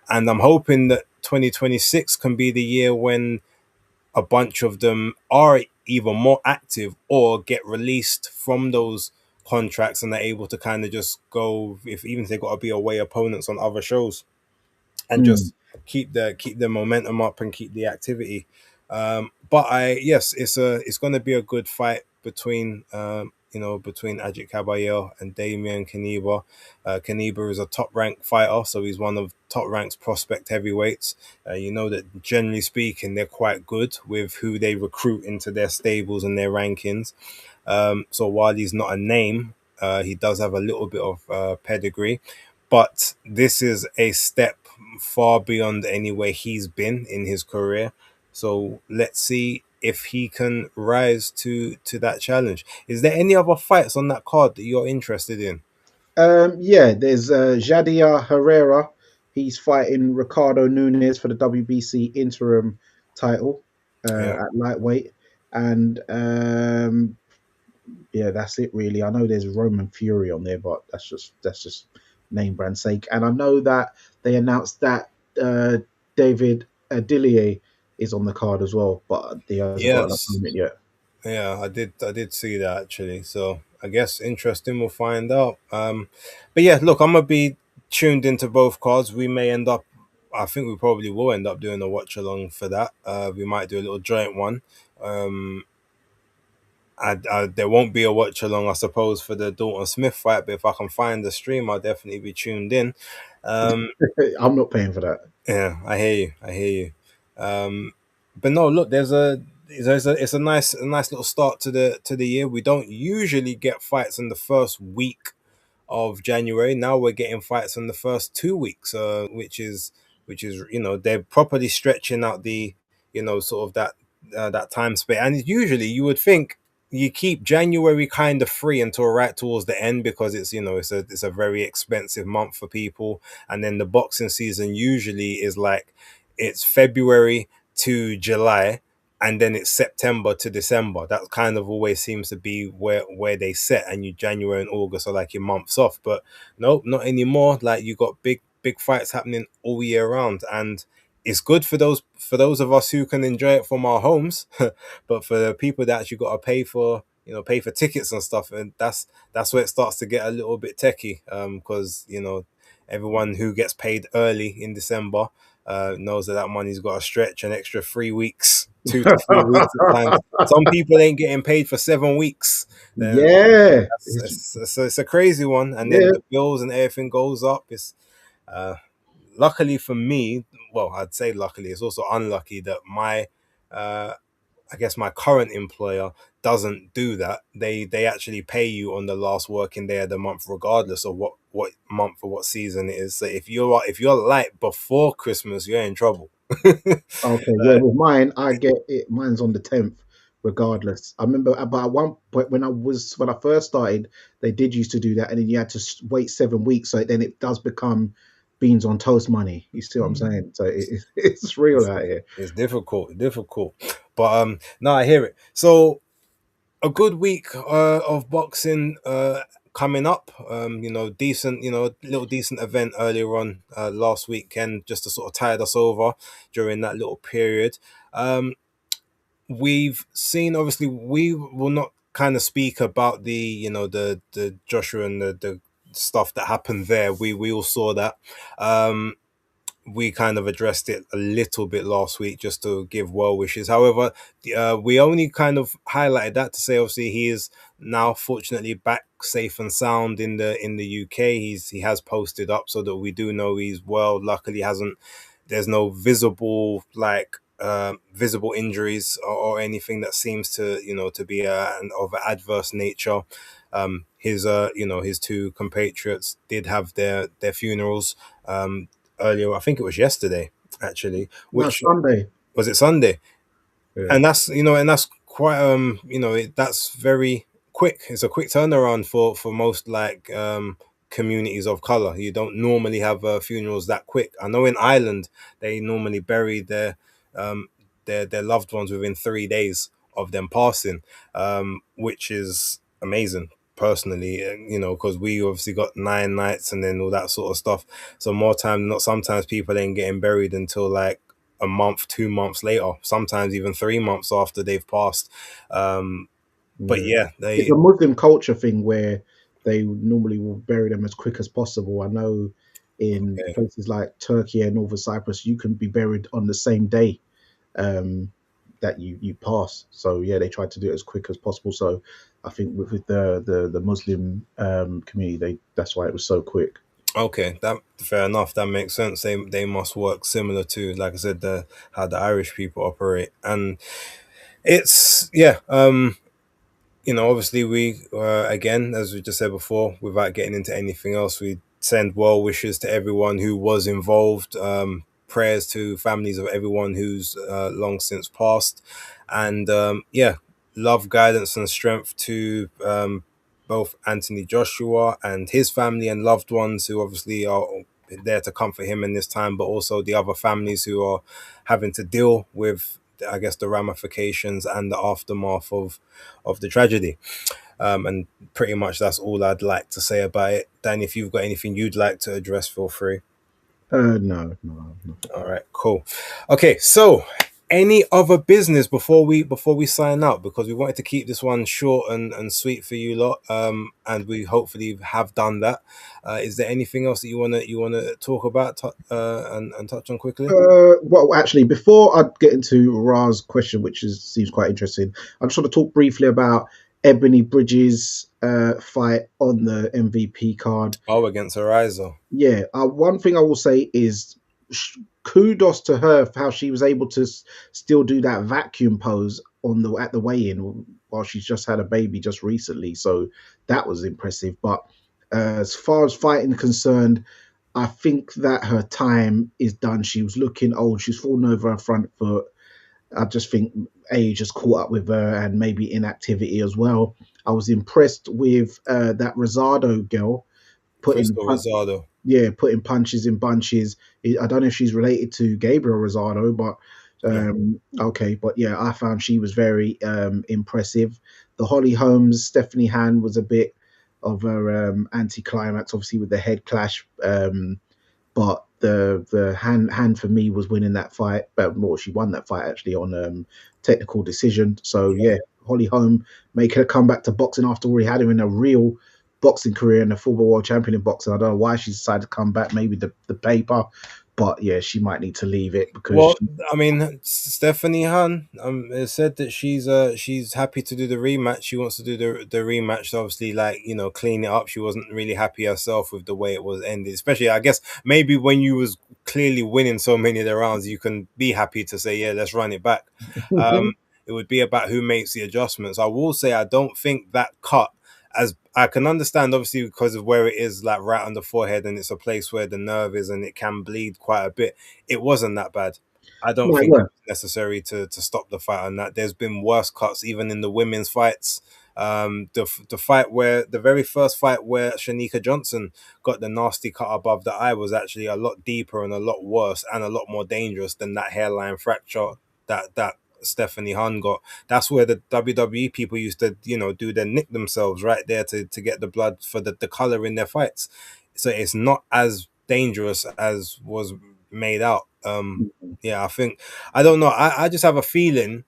And I'm hoping that 2026 can be the year when a bunch of them are either more active or get released from those contracts and they're able to kind of just go if even if they got to be away opponents on other shows and
Mm.
just keep the momentum up and keep the activity. But it's going to be a good fight between between Ajit Caballero and Damian Kaniba. Kaniba is a top ranked fighter, so he's one of top ranked prospect heavyweights. You know that generally speaking, they're quite good with who they recruit into their stables and their rankings. So while he's not a name, he does have a little bit of pedigree. But this is a step far beyond anywhere he's been in his career. So let's see if he can rise to that challenge. Is there any other fights on that card that you're interested in?
Yeah, there's Jadia Herrera. He's fighting Ricardo Nunez for the WBC interim title
Yeah.
at lightweight, and yeah, that's it really. I know there's Roman Fury on there, but that's just name brand sake. And I know that they announced that David Adilier is on the card as well, but he hasn't got an
Yes.
opponent yet.
Yeah, I did see that actually. So I guess interesting. We'll find out. But yeah, look, I'm gonna be tuned into both cards. We may end up. I think we probably will end up doing a watch along for that. We might do a little joint one. Um, there won't be a watch along, I suppose, for the Dalton Smith fight. But if I can find the stream, I'll definitely be tuned in. Um,
I'm not paying for that.
Yeah, I hear you. I hear you. But no, look, it's a nice little start to the year. We don't usually get fights in the first week of January. Now we're getting fights on the first 2 weeks, which is they're properly stretching out the sort of that time space. And usually you would think you keep January kind of free until right towards the end, because it's a very expensive month for people, and then the boxing season usually is like it's February to July, and then it's September to December. That kind of always seems to be where they set, and you January and August are like your months off. But no, not anymore. Like, you got big fights happening all year round, and it's good for those of us who can enjoy it from our homes. But for the people that actually got to pay for tickets and stuff, and that's where it starts to get a little bit techie, because everyone who gets paid early in December knows that money's got to stretch an extra 3 weeks, 2 to 3 weeks at times. Some people ain't getting paid for 7 weeks.
Yeah,
It's a crazy one, and then
yeah.
the bills and everything goes up. It's uh, luckily for me, well, I'd say luckily, it's also unlucky that uh, I guess my current employer doesn't do that. They actually pay you on the last working day of the month, regardless of what month or what season it is. So if you're light before Christmas, you're in trouble.
Okay, yeah. With mine, I get it. Mine's on the 10th, regardless. I remember about one point when I first started, they did used to do that, and then you had to wait 7 weeks. So then it does become beans on toast money. You see what I'm saying? So it's real out here.
It's difficult, but no, I hear it. So a good week of boxing coming up. Decent, little decent event earlier on last weekend, just to sort of tide us over during that little period. We've seen, obviously, we will not kind of speak about the Joshua and the stuff that happened there. We all saw that. We kind of addressed it a little bit last week just to give well wishes. However, we only kind of highlighted that to say, obviously, he is now fortunately back safe and sound in the UK. He has posted up so that we do know he's well. Luckily, hasn't there's no visible visible injuries or anything that seems to be of an adverse nature. His two compatriots did have their funerals earlier. I think it was yesterday, actually.
No,
Which
Sunday.
was it, Sunday?
Yeah.
And that's quite that's very quick. It's a quick turnaround for most communities of color. You don't normally have funerals that quick. I know in Ireland they normally bury um their loved ones within 3 days of them passing, which is amazing personally, because we obviously got 9 nights and then all that sort of stuff. So more time than not, sometimes people ain't getting buried until like a month, 2 months later, sometimes even 3 months after they've passed. But
Yeah.
yeah,
It's
they
a Muslim culture thing where they normally will bury them as quick as possible. I know in
okay.
places like Turkey and Northern Cyprus, you can be buried on the same day um, that you pass. So yeah, they try to do it as quick as possible. So I think with the Muslim community, that's why it was so quick.
Okay, that fair enough. That makes sense. They must work similar to, like I said, the how the Irish people operate, and it's yeah. Obviously, we again, as we just said before, without getting into anything else, we send well wishes to everyone who was involved. Prayers to families of everyone who's long since passed, and yeah, love, guidance, and strength to both Anthony Joshua and his family and loved ones who obviously are there to comfort him in this time, but also the other families who are having to deal with, I guess, the ramifications and the aftermath of the tragedy. And pretty much that's all I'd like to say about it. Dan, if you've got anything you'd like to address, feel free.
No, no.
All right, cool. Okay, so any other business before we sign out, because we wanted to keep this one short and sweet for you lot, and we hopefully have done that. Is there anything else that you wanna talk about and touch on quickly?
Well, actually, before I get into Ra's question, seems quite interesting, I just want to talk briefly about Ebony Bridges' fight on the MVP card.
Oh, against Ariza.
Yeah, one thing I will say is kudos to her for how she was able to still do that vacuum pose at the weigh-in while she's just had a baby just recently. So that was impressive. But As far as fighting concerned, I think that her time is done. She was looking old. She's fallen over her front foot. I just think age has caught up with her and maybe inactivity as well. I was impressed with that Rosado girl putting
Crystal Rosado.
yeah, putting punches in bunches. I don't know if she's related to Gabriel Rosado, but
Yeah.
okay. But yeah, I found she was very impressive. The Holly Holmes, Stephanie Han was a bit of a anticlimax, obviously with the head clash. But the hand for me was winning that fight. But more, she won that fight actually on technical decision. So yeah, Holly Holm making a comeback to boxing after we had her in a real boxing career and a former world champion in boxing. I don't know why she decided to come back. Maybe the paper, but yeah, she might need to leave it because
Well, I mean, Stephanie Han it said that she's happy to do the rematch. She wants to do the rematch. Obviously, like, you know, clean it up. She wasn't really happy herself with the way it was ended. Especially, I guess maybe when you was clearly winning so many of the rounds, you can be happy to say, yeah, let's run it back. It would be about who makes the adjustments. I will say I don't think that cut, as I can understand, obviously because of where it is, like right on the forehead, and it's a place where the nerve is, and it can bleed quite a bit. It wasn't that bad. I don't
no, it
think
weren't.
it's necessary to stop the fight on that. There's been worse cuts, even in the women's fights. The fight where the very first fight where Shanika Johnson got the nasty cut above the eye was actually a lot deeper and a lot worse and a lot more dangerous than that hairline fracture that Stephanie Han got. That's where the WWE people used to, you know, do their nick themselves right there to get the blood for the color in their fights. So it's not as dangerous as was made out. Yeah, I think I don't know. I just have a feeling,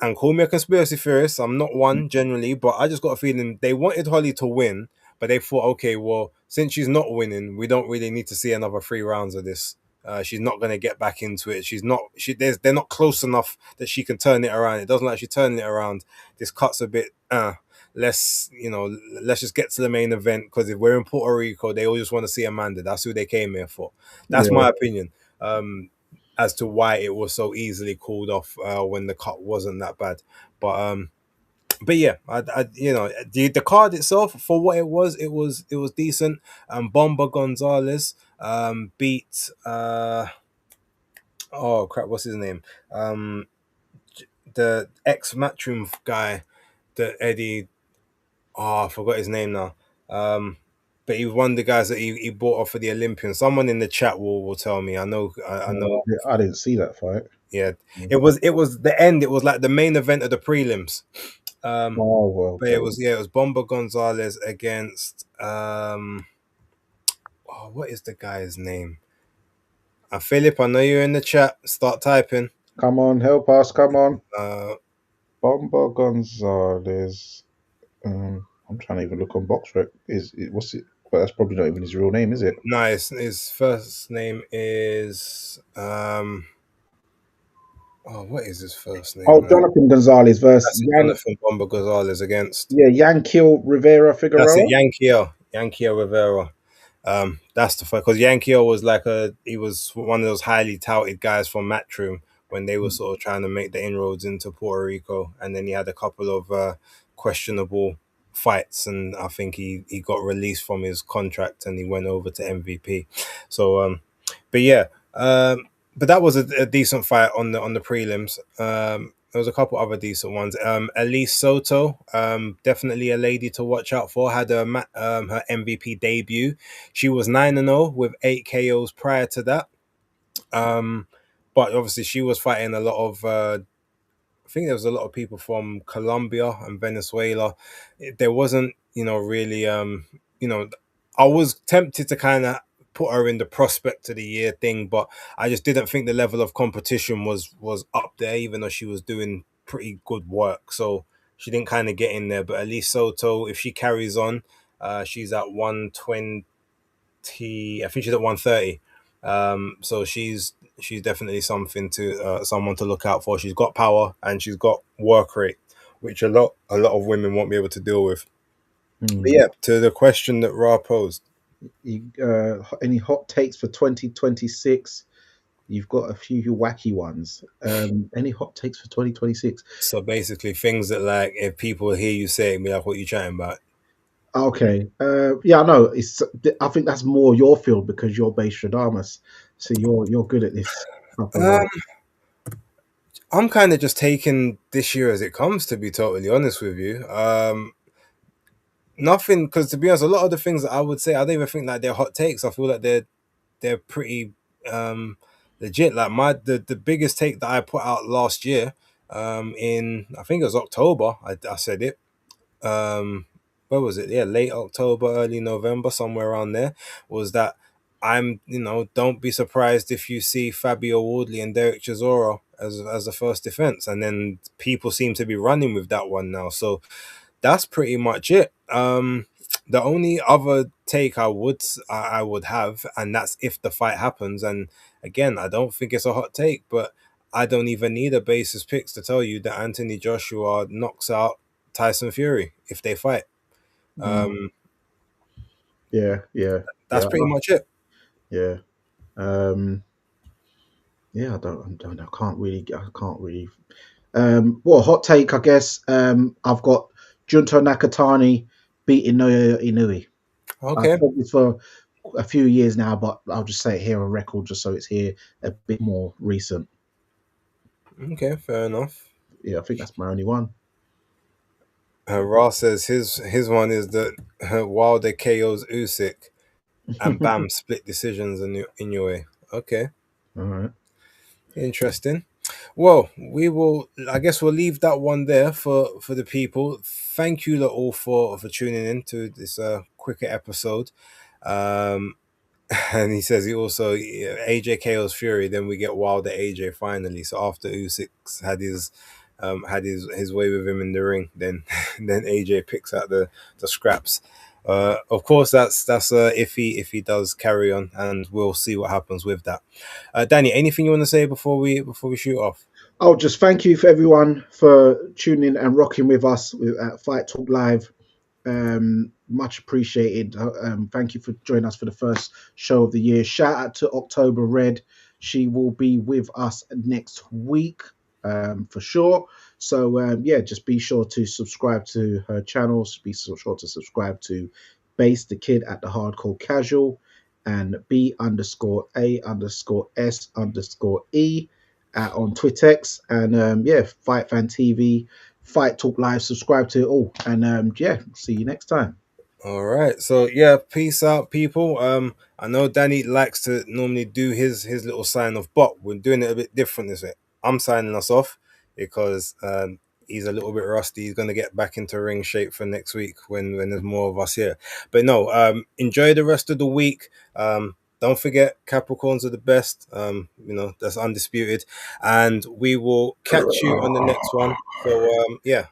and call me a conspiracy theorist. I'm not one generally, but I just got a feeling they wanted Holly to win, but they thought, okay, well, since she's not winning, we don't really need to see another 3 rounds of this. She's not going to get back into it. She's not. They're not close enough that she can turn it around. It doesn't like she's turning it around. This cut's a bit. Let's, you know, let's just get to the main event, because if we're in Puerto Rico, they all just want to see Amanda. That's who they came here for. That's
Yeah,
my opinion. As to why it was so easily called off when the cut wasn't that bad. But yeah, you know, the card itself, for what it was decent. Bomba Gonzalez beat oh crap, what's his name? The ex Matchroom guy, the Eddie. Oh, I forgot his name now. But he was one of the guys that he bought off for the Olympians. Someone in the chat will tell me. I know.
I didn't see that fight.
Yeah, it was the end. It was like the main event of the prelims.
Oh well,
But it
okay.
was, yeah, it was Bomba Gonzalez against oh, what is the guy's name? Philip, I know you're in the chat. Start typing.
Come on, help us. Come on,
Uh,
Bomba Gonzalez. I'm trying to even look on BoxRec. What's it? Well, that's probably not even his real name, is it?
nice. His first name is oh, what is his first name,
Oh,
man?
Jonathan Gonzalez versus
That's it, Jonathan Bomba Gonzalez against.
Yeah, Yankiel Rivera
That's it,
Figueroa.
Yankee Rivera. That's the fuck, because Yankee was like he was one of those highly touted guys from Matchroom when they were sort of trying to make the inroads into Puerto Rico, and then he had a couple of questionable fights, and I think he got released from his contract and he went over to MVP. So but yeah, but that was a decent fight on the prelims. There was a couple other decent ones. Elise Soto, definitely a lady to watch out for. Had her MVP debut. She was 9-0 with 8 KOs prior to that. But obviously she was fighting a lot of. I think there was a lot of people from Colombia and Venezuela. There wasn't, you know, really, you know, I was tempted to kind of put her in the prospect of the year thing, but I just didn't think the level of competition was up there, even though she was doing pretty good work. So she didn't kind of get in there. But at least Soto, if she carries on, she's at 120. I think she's at 130. So she's definitely something to someone to look out for. She's got power and she's got work rate, which a lot of women won't be able to deal with. But
Hmm.
yeah, to the question that Ra posed.
Any hot takes for 2026? You've got a few wacky ones. Any hot takes for 2026?
So basically, things that, like, if people hear you say it, be like, "What you chatting about?"
Okay. Yeah, I know. I think that's more your field because you're based Stradamus, so you're good at this type of
Um, I'm kind of just taking this year as it comes, to be totally honest with you. Nothing, because to be honest, a lot of the things that I would say, I don't even think that they're hot takes. I feel like they're pretty um legit. Like the biggest take that I put out last year, in I think it was October. I said it. Um, what was it? Yeah, late October, early November, somewhere around there. Was that don't be surprised if you see Fabio Wardley and Derek Chisora as a first defense, and then people seem to be running with that one now. So that's pretty much it. The only other take I would have, and that's if the fight happens. And again, I don't think it's a hot take, but I don't even need a basis picks to tell you that Anthony Joshua knocks out Tyson Fury if they fight.
Mm,
Um,
yeah, yeah,
that's
yeah,
pretty much it.
yeah. Um, yeah, I can't really, Well, hot take, I guess. I've got Junto Nakatani beating Noya Inoue. I've
Okay,
said this for a few years now, but I'll just say it here on record, just so it's here a bit more recent.
okay, fair enough.
Yeah, I think that's my only one.
Ra says his one is that Wilder KOs Usyk and bam, split decisions in your way. Okay,
All right.
interesting. Well, we will. I guess we'll leave that one there for the people. Thank you all for tuning in to this quicker episode. Um, and he says he also, yeah, AJ KO's Fury. Then we get Wilder AJ finally. So after Usyk's had his way with him in the ring, then then AJ picks out the scraps. Of course, that's if he does carry on, and we'll see what happens with that. Danny, anything you want to say before we shoot off?
Oh, just thank you for everyone for tuning and rocking with us at Fight Talk Live. Much appreciated. Thank you for joining us for the first show of the year. Shout out to October Red. She will be with us next week, for sure. So yeah, just be sure to subscribe to her channels. Be sure to subscribe to Base the Kid at the Hardcore Casual and B_A_S_E on Twittex, and yeah, Fight Fan TV, Fight Talk Live. Subscribe to it all, and yeah, see you next time.
All right. So yeah, peace out, people. I know Danny likes to normally do his little sign off, but we're doing it a bit different this week. I'm signing us off because he's a little bit rusty. He's gonna get back into ring shape for next week when there's more of us here. But no, enjoy the rest of the week. Don't forget Capricorns are the best. That's undisputed, and we will catch you on the next one. So yeah,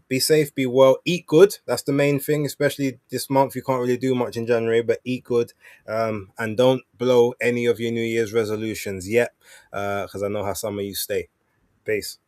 be safe, be well, eat good. That's the main thing, especially this month. You can't really do much in January, but eat good, and don't blow any of your New Year's resolutions yet, because I know how some of you stay. Peace.